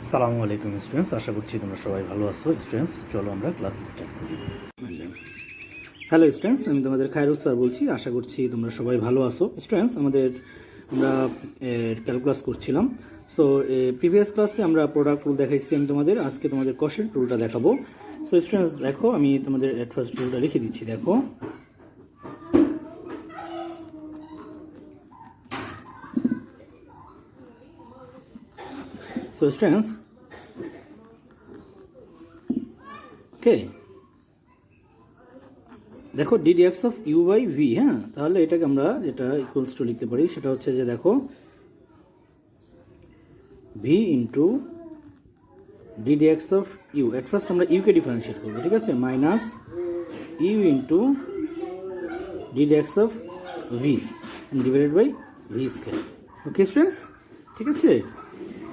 আসসালামু আলাইকুম স্টুডেন্টস, আশা করছি তোমরা সবাই ভালো আছো। স্টুডেন্টস, চলো আমরা ক্লাস স্টার্ট করি। হ্যালো স্টুডেন্টস, আমি তোমাদের খায়রুল স্যার বলছি। আশা করছি তোমরা সবাই ভালো আছো। স্টুডেন্টস, আমরা ক্যালকুলাস করছিলাম। সো প্রিভিয়াস ক্লাসে আমরা প্রোডাক্ট রুল দেখাইছি আমি তোমাদের। আজকে তোমাদের কোশ্চেন রুলটা দেখাবো। সো স্টুডেন্টস দেখো, আমি তোমাদের এট ফার্স্ট রুলটা লিখে দিচ্ছি। দেখো, সো স্টুডেন্টস ওকে, দেখো d d x of u by v. হ্যাঁ, তাহলে এটাকে আমরা যেটা ইকুয়ালস টু লিখতে পারি সেটা হচ্ছে যে দেখো v into ddx of u. At first আমরা ইউকে ডিফারেন্সিয়েট করবো, ঠিক আছে, minus u into ddx of v divided by v square. Okay students, ঠিক আছে।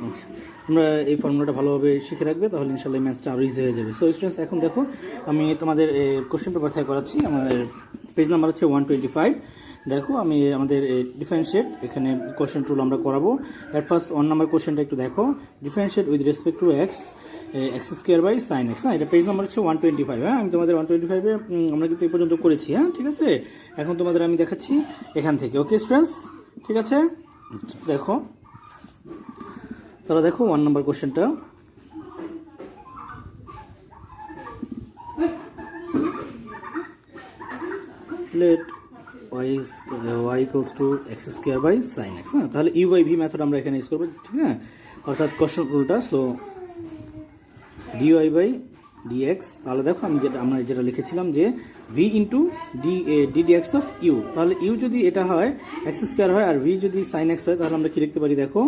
আচ্ছা, আমরা এই ফর্মুলাটা ভালোভাবে শিখে রাখবে, তাহলে ইনশাল্লাহ এই ম্যাথসটা আরও ইজি হয়ে যাবে। সো স্টুডেন্টস, এখন দেখো আমি তোমাদের কোশ্চেন পেপার থেকে করাচ্ছি। আমাদের পেজ নাম্বার হচ্ছে 125। দেখো, আমি আমাদের ডিফারেন্সিয়েট এখানে কোশ্চেন রুল আমরা করাবো। অ্যাট ফার্স্ট 1 নাম্বার কোশ্চেনটা একটু দেখো। Differentiate with respect to x square by sine x. হ্যাঁ, এটা পেজ নাম্বার হচ্ছে 125। হ্যাঁ, আমি তোমাদের 125-এ আমরা কিন্তু এই পর্যন্ত করেছি। হ্যাঁ, ঠিক আছে। এখন তোমাদের আমি দেখাচ্ছি এখান থেকে। ওকে স্টুডেন্টস, ঠিক আছে। দেখো, তাহলে দেখো 1 নম্বর কোশ্চেনটা। Let y equals to x square by sine x. হ্যাঁ, তাহলে ইউ বাই ভি মেথড আমরা এখানে ইউজ করবো, ঠিক না, অর্থাৎ কোশ্চেন রুলটা। So dy by dx. তাহলে দেখো আমরা যেটা লিখেছিলাম যে v into ddx of u. তাহলে ইউ যদি এটা হয় এক্স স্কোয়ার হয় আর ভি যদি সাইন এক্স হয়, তাহলে আমরা কি লিখতে পারি দেখো,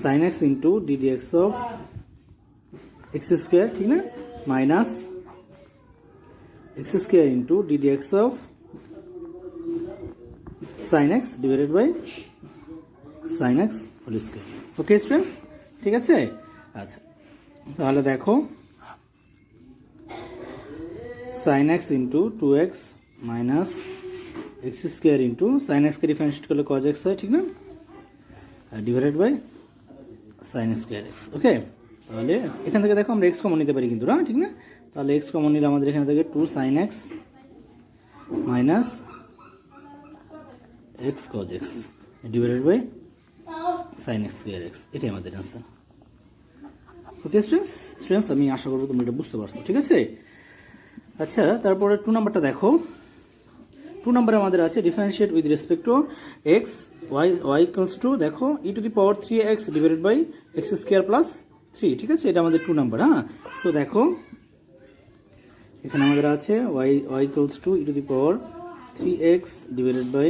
sin x into ddx of x square, ঠিক না, minus x square into ddx of sin x divided by sin x whole square. Okay students, ঠিক আছে। আচ্ছা, তাহলে দেখো sin x into 2x minus x square into sin x কে differentiate করলে cos x হয়, ঠিক না, divided by sine square x. Okay, তাহলে এখান থেকে দেখো আমরা এক্স কমন নিতে পারি কিন্তু, না, ঠিক না। তাহলে এক্স কমন নিলে আমাদের এখানে থেকে 2 sine x minus x cos x divided by sine x square x. এটাই আমাদের অ্যান্সার। ওকে স্টুডেন্টস, আমি আশা করবো তোমরা এটা বুঝতে পারছো, ঠিক আছে। আচ্ছা, তারপরে 2 নাম্বারটা দেখো। 2 নম্বরে আমাদের আছে differentiate with respect to x y equals to দেখো e to the power 3x divided by x square plus 3, ঠিক আছে। এটা আমাদের 2 নাম্বার। হ্যাঁ, সো দেখো এখানে আমাদের আছে y equals to e to the power 3x divided by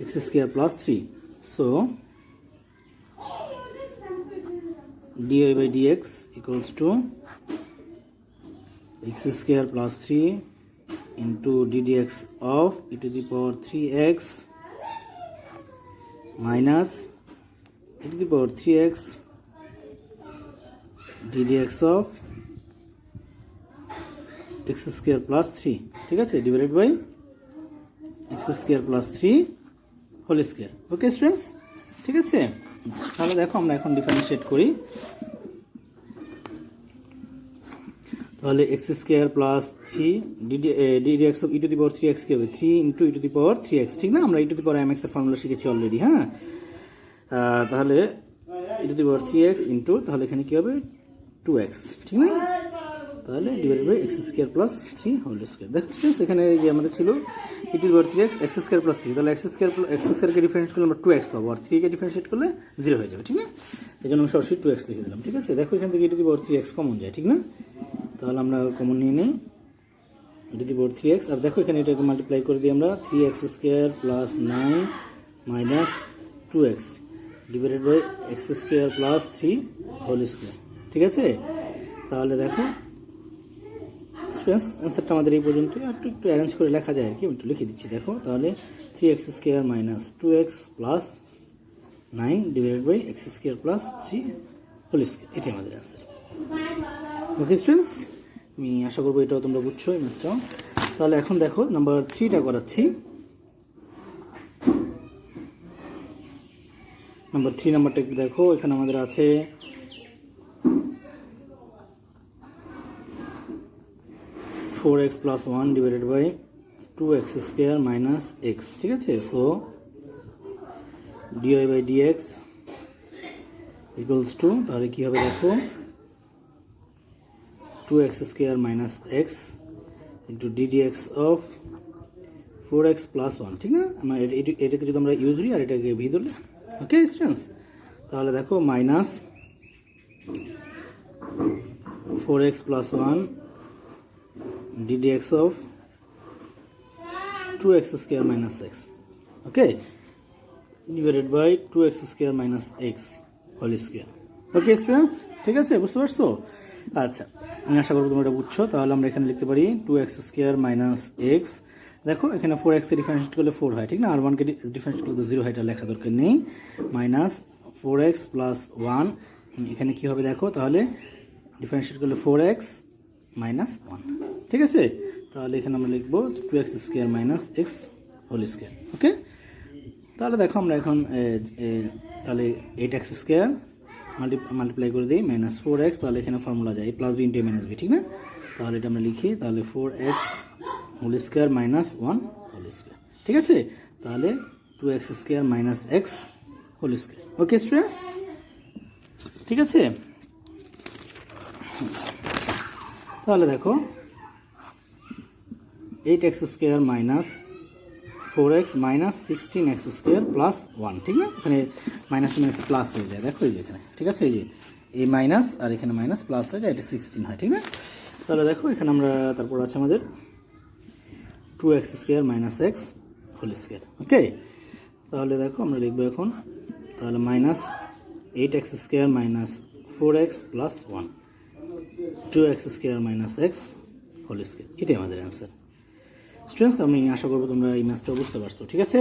x square plus 3। So dy by d x equals to x square plus 3 into ddx of e to the power 3x minus e to the power 3x ddx of x square plus 3, ঠিক আছে, divided by x square plus 3 whole square. Okay students, ঠিক আছে। তাহলে দেখো আমরা এখন differentiate করি। তাহলে x square plus 3 d d x of e to the power 3x কি হবে, 3 into E to the power 3x, ঠিক না। আমরা ই টু দি পাওয়ার mx এর ফর্মুলা শিখেছি অলরেডি। হ্যাঁ, তাহলে ই to the power 3x into, তাহলে এখানে কি হবে 2x, ঠিক না, তাহলে divided by x square plus 3 whole square. দেখো এখানে যে আমাদের ছিল e to the power 3x x square plus 3, তাহলে এক্স স্কোয়ারকে ডিফারেন্সিয়েট করলে আমরা 2x পাবো, আর 3 কে ডিফারেন্সিয়েট করলে 0 হয়ে যাবে, ঠিক না। এই জন্য আমি সরাসরি 2x লিখে দিলাম, ঠিক আছে। দেখো এখান থেকে ই to the power 3x common যায়, ঠিক না। তাহলে আমরা কমন নিয়ে নিই ই টু দি পাওয়ার 3x, আর দেখো এখানে এটাকে মাল্টিপ্লাই করে দিই আমরা 3x square plus 9 minus 2x divided by x square plus 3 whole square, ঠিক আছে। তাহলে দেখো স্টুডেন্টস, অ্যান্সারটা আমাদের এই পর্যন্ত। একটু অ্যারেঞ্জ করে লেখা যায় আর কি, একটু লিখে দিচ্ছি। দেখো তাহলে 3x square minus 2x plus 9 divided by x square plus 3 whole square, এটাই আমাদের অ্যান্সার। ওকে স্টুডেন্টস, আমি আশা করবো এটাও তোমরা বুঝছো এই ম্যাথটাও। তাহলে এখন দেখো নাম্বার 3টা করাচ্ছি। নাম্বার 3 নাম্বারটা একটু দেখো, এখানে আমাদের আছে 4x plus 1 divided by 2x square minus x, ঠিক আছে। So dy by dx equals to, তাহলে কি হবে দেখো, 2x square minus x into ddx of 4x plus 1, ঠিক না। আমরা এটাকে যদি আমরা ইউ ধরি আর এটাকে ভি ধরলে, ওকে স্টুডেন্টস, তাহলে দেখো minus 4x plus 1 ddx of 2x square minus x, okay, divided by 2x square minus x whole square, okay students, ঠিক আছে, বুঝতে পারছো। আচ্ছা, আমি আশা করব তোমরা এটা বুঝছো। তাহলে আমরা এখানে লিখতে পারি 2x square minus x, দেখো এখানে 4x কে ডিফারেন্সিয়েট করলে 4 হয়, ঠিক না, আর 1 কে ডিফারেন্সিয়েট করলে 0 হয়, এটা লেখা দরকার নেই। মাইনাস 4x প্লাস 1, এখানে কি হবে দেখো, তাহলে ডিফারেন্সিয়েট করলে 4x মাইনাস 1, ঠিক আছে। তাহলে এখানে আমরা লিখবো 2x square minus x whole square, okay. তাহলে দেখো আমরা এখন তাহলে 8x স্কোয়ার মাল্টিপ্লাই করে দিই মাইনাস 4x, তাহলে এখানে ফর্মুলা যায় plus b into minus b, ঠিক না। তাহলে এটা আমরা লিখি, তাহলে 4x whole square minus 1 whole square, ঠিক আছে। তাহলে 2x square minus x whole square, okay students, ঠিক আছে। তাহলে দেখো 8x square minus 4x minus 16x square plus 1, ঠিক না। এখানে মাইনাস মাইনাস প্লাস হয়ে যায়, দেখো এই যে এখানে, ঠিক আছে, এই যে এই মাইনাস আর এখানে মাইনাস প্লাস হয়ে যায়, এটা 16 হয়, ঠিক না। তাহলে দেখো এখানে আমরা তারপর আছে আমাদের 2x square minus x whole square, okay. তাহলে দেখো আমরা লিখবো এখন, তাহলে minus 8x square minus 4x plus 1, 2x square minus x whole square, এটাই আমাদের অ্যান্সার। স্টুডেন্টস, আমি আশা করবো তোমরা এই ম্যাথটা বুঝতে পারছো, ঠিক আছে।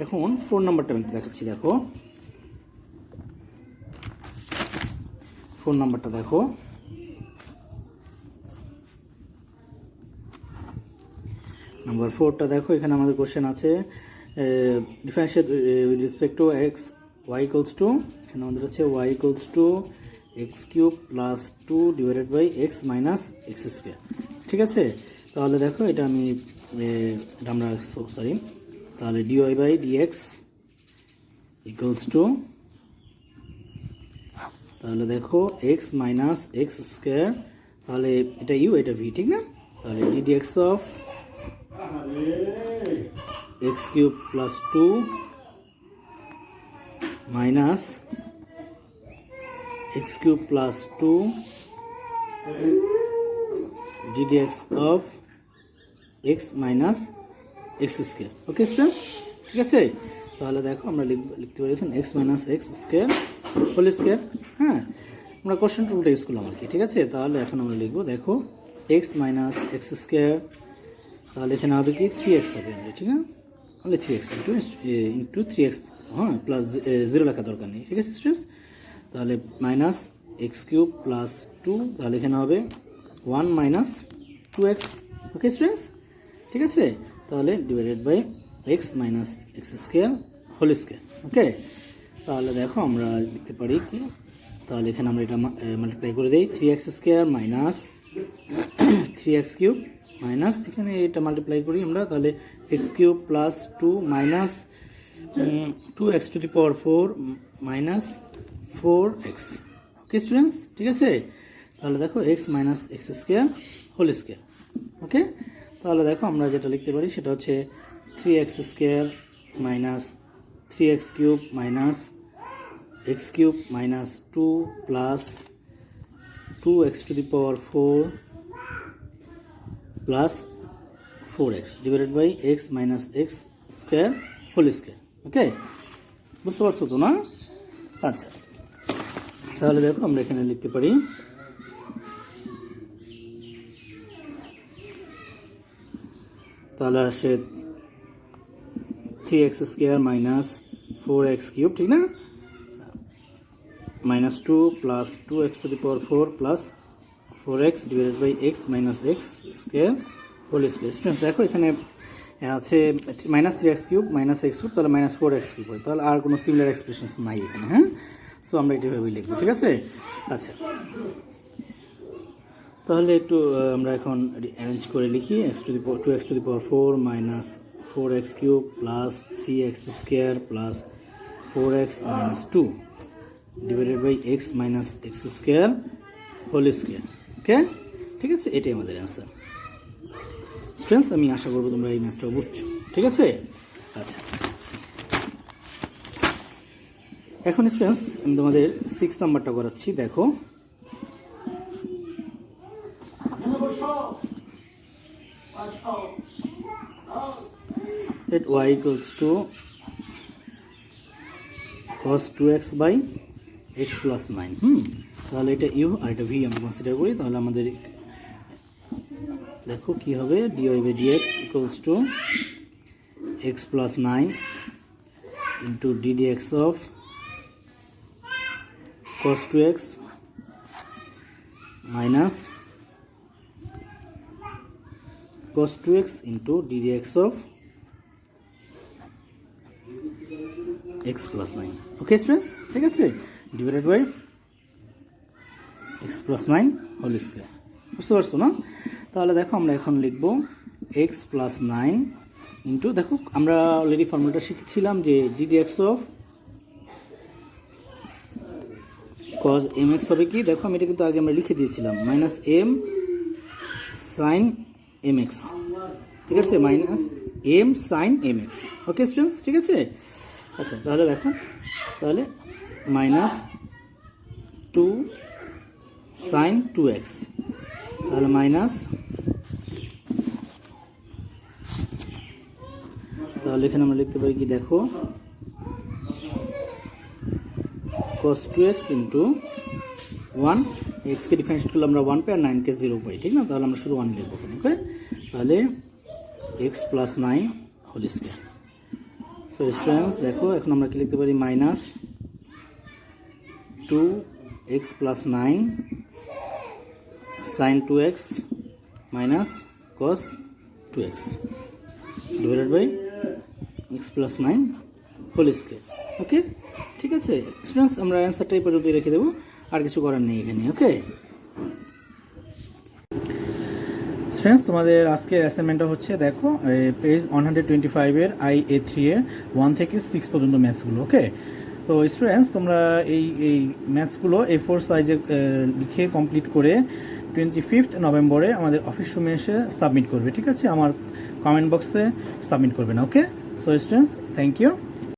এখন 4 নাম্বারটা আমি দেখাচ্ছি, দেখো 4 নাম্বারটা দেখো, নাম্বার 4টা দেখো, এখানে আমাদের কোশ্চেন আছে differentiate with respect to x y equals to, এখানে আমাদের হচ্ছে y equals to x cube plus 2 divided by x minus x square, ঠিক আছে। তাহলে দেখো এটা আমরা সরি, তাহলে d y by d x equals to, তাহলে দেখো এক্স মাইনাস এক্স স্কোয়ার, তাহলে এটা ইউ এটা ভি, ঠিক না। তাহলে d d x of x cube plus 2 minus x cube plus 2 d d x of x minus x square, okay students, ঠিক আছে। তাহলে দেখো আমরা লিখতে পারি এখন x minus x square whole square, হ্যাঁ, আমরা কোশ্চেন টুলটা ইউজ করলাম আর কি, ঠিক আছে। তাহলে এখন আমরা লিখবো, দেখো এক্স মাইনাস এক্স স্কোয়ার, তাহলে এখানে হবে কি 3x হবে, ঠিক না, তাহলে 3x ইন্টু 3x, হ্যাঁ, প্লাস 0 লেখা দরকার নেই, ঠিক আছে স্টুডেন্টস। তাহলে মাইনাস এক্স কিউব প্লাস 2, তাহলে এখানে হবে 1 মাইনাস 2x, ওকে স্টুডেন্টস, ঠিক আছে। তাহলে divided by x minus x square whole square, okay. তাহলে দেখো আমরা লিখতে পারি কি, তাহলে এখানে আমরা এটা মাল্টিপ্লাই করে দিই, 3x square minus 3x cube minus, এখানে এটা মাল্টিপ্লাই করি আমরা, তাহলে x cube plus 2 minus 2x to the power 4 minus 4x, okay students, ঠিক আছে। তাহলে দেখো x minus x square whole square, okay. তাহলে দেখো আমরা যেটা লিখতে পারি সেটা হচ্ছে 3x square minus 3x cube minus x cube minus 2 plus 2x to the power 4 plus 4x divided by x minus x square whole square, okay, বুঝতে পারছো তো না। আচ্ছা, তাহলে দেখো আমরা এখানে লিখতে পারি, তাহলে আসে 3x square minus 4x cube, ঠিক না, minus 2 plus 2x to the power 4 plus 4x divided by x minus x square whole square. Students দেখো এখানে আছে minus 3x cube minus x cube, তাহলে মাইনাস 4x কিউব হয়, তাহলে আর কোনো similar expression নাই এখানে। হ্যাঁ, সো আমরা এটাভাবেই লিখবো, ঠিক আছে। আচ্ছা, তাহলে একটু আমরা এখন অ্যারেঞ্জ করে লিখি। x to the power 4 minus 4x cube plus 3x square plus 4x minus 2 divided by x minus x square whole square. Okay, ঠিক আছে, এটাই আমাদের অ্যান্সার। স্টুডেন্টস, আমি আশা করবো তোমরা এই ম্যাথটাও বুঝছো, ঠিক আছে। আচ্ছা, এখন স্টুডেন্টস আমি তোমাদের 6 নাম্বারটা করাচ্ছি। দেখো, let y equals to cos 2x by x plus 9। তাহলে এটা u আর এটা v আমরা কনসিডার করি, তাহলে আমাদের দেখো কি হবে, dy by dx equals to x plus 9 into ddx of cos 2x minus cos 2x into ddx of x plus 9। Okay students, ঠিক আছে, divided by x plus 9 whole square. বুঝতে পারছো না? তাহলে দেখো আমরা এখন লিখব x plus 9 ইন্টু, দেখো আমরা অলরেডি ফর্মুলাটা শিখেছিলাম যে ddx of cos mx হবে কি, দেখো আমি এটা কিন্তু আগে আমরা লিখে দিয়েছিলাম, মাইনাস m sin mx, ঠিক আছে, মাইনাস m sin mx। ওকে স্টুডেন্টস, ঠিক আছে। আচ্ছা, তাহলে দেখো, তাহলে মাইনাস 2 sin 2x, তাহলে মাইনাস, তাহলে এখানে আমরা লিখতে পারি কি, দেখো cos 2x ইন্টু 1, x কে ডিফারেন্সিয়েট করলে আমরা 1 পাই আর 9 কে 0 পাই, ঠিক না, তাহলে আমরা শুধু 1 লিখবো। ওকে, তাহলে x plus 9 whole square. So students দেখো, এখন আমরা কি লিখতে পারি, minus 2x plus 9 sin 2x minus cos 2x divided by x plus 9 whole square. Okay, ঠিক আছে স্টুডেন্টস, আমরা অ্যান্সারটা এই পর্যন্তই রেখে দেবো, আর কিছু করার নেই এখানে। ওকে স্টুডেন্টস, তোমাদের আজকের অ্যাসাইনমেন্টটা হচ্ছে, দেখো পেজ 125-এর IA3 এর 1 থেকে 6 পর্যন্ত ম্যাথসগুলো। ওকে, তো স্টুডেন্টস তোমরা এই ম্যাথসগুলো A4 সাইজে লিখে কমপ্লিট করে 25 নভেম্বরে আমাদের অফিস রুমে এসে সাবমিট করবে, ঠিক আছে, আমার কমেন্ট বক্সে সাবমিট করবে না। ওকে, সো স্টুডেন্টস, থ্যাংক ইউ।